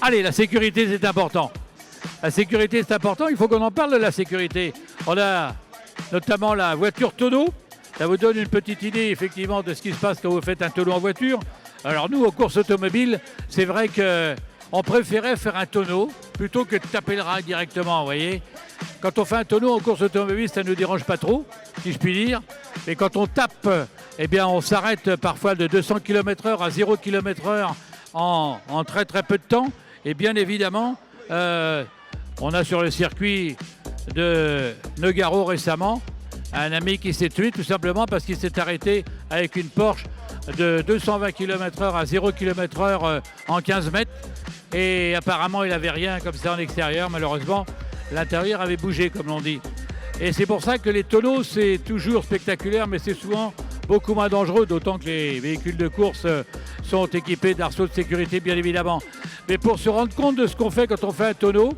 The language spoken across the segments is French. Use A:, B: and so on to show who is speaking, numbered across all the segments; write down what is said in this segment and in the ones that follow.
A: Allez, la sécurité, c'est important. La sécurité, c'est important. Il faut qu'on en parle de la sécurité. On a notamment la voiture tonneau. Ça vous donne une petite idée, effectivement, de ce qui se passe quand vous faites un tonneau en voiture. Alors nous, aux courses automobiles, c'est vrai qu'on préférait faire un tonneau plutôt que de taper le rail directement, vous voyez. Quand on fait un tonneau en course automobile, ça ne nous dérange pas trop, si je puis dire. Mais quand on tape, eh bien, on s'arrête parfois de 200 km/h à 0 km/h en très très peu de temps. Et bien évidemment, on a sur le circuit de Nogaro récemment un ami qui s'est tué tout simplement parce qu'il s'est arrêté avec une Porsche de 220 km/h à 0 km/h en 15 mètres. Et apparemment, il n'avait rien comme ça en extérieur. Malheureusement, l'intérieur avait bougé, comme l'on dit. Et c'est pour ça que les tonneaux, c'est toujours spectaculaire, mais c'est souvent beaucoup moins dangereux, d'autant que les véhicules de course sont équipés d'arceaux de sécurité, bien évidemment. Mais pour se rendre compte de ce qu'on fait quand on fait un tonneau,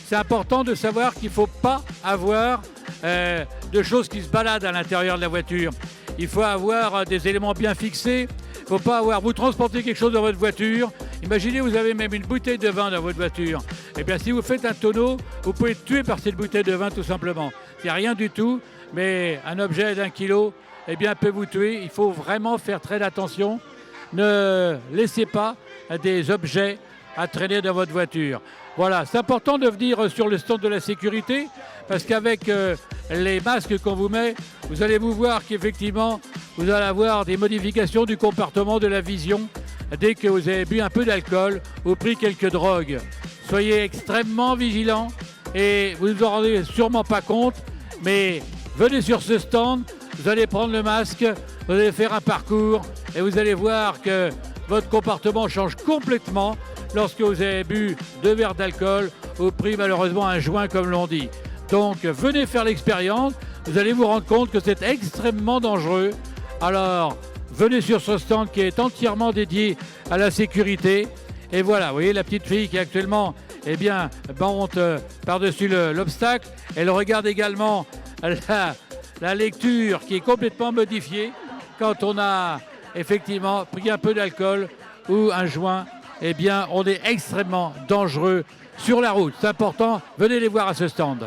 A: c'est important de savoir qu'il ne faut pas avoir de choses qui se baladent à l'intérieur de la voiture. Il faut avoir des éléments bien fixés. Il ne faut pas avoir... Vous transportez quelque chose dans votre voiture. Imaginez, vous avez même une bouteille de vin dans votre voiture. Eh bien, si vous faites un tonneau, vous pouvez être tué par cette bouteille de vin, tout simplement. C'est rien du tout, mais un objet d'1 kilo, eh bien, peut vous tuer. Il faut vraiment faire très attention. Ne laissez pas des objets à traîner dans votre voiture. Voilà, c'est important de venir sur le stand de la sécurité parce qu'avec les masques qu'on vous met, vous allez vous voir qu'effectivement, vous allez avoir des modifications du comportement de la vision dès que vous avez bu un peu d'alcool ou pris quelques drogues. Soyez extrêmement vigilants et vous ne vous en rendez sûrement pas compte, mais venez sur ce stand, vous allez prendre le masque, vous allez faire un parcours et vous allez voir que votre comportement change complètement lorsque vous avez bu 2 verres d'alcool ou pris malheureusement un joint comme l'on dit. Donc venez faire l'expérience, vous allez vous rendre compte que c'est extrêmement dangereux. Alors venez sur ce stand qui est entièrement dédié à la sécurité. Et voilà, vous voyez la petite fille qui actuellement monte par-dessus l'obstacle. Elle regarde également la lecture qui est complètement modifiée quand on a effectivement pris un peu d'alcool ou un joint. Eh bien, on est extrêmement dangereux sur la route. C'est important, venez les voir à ce stand.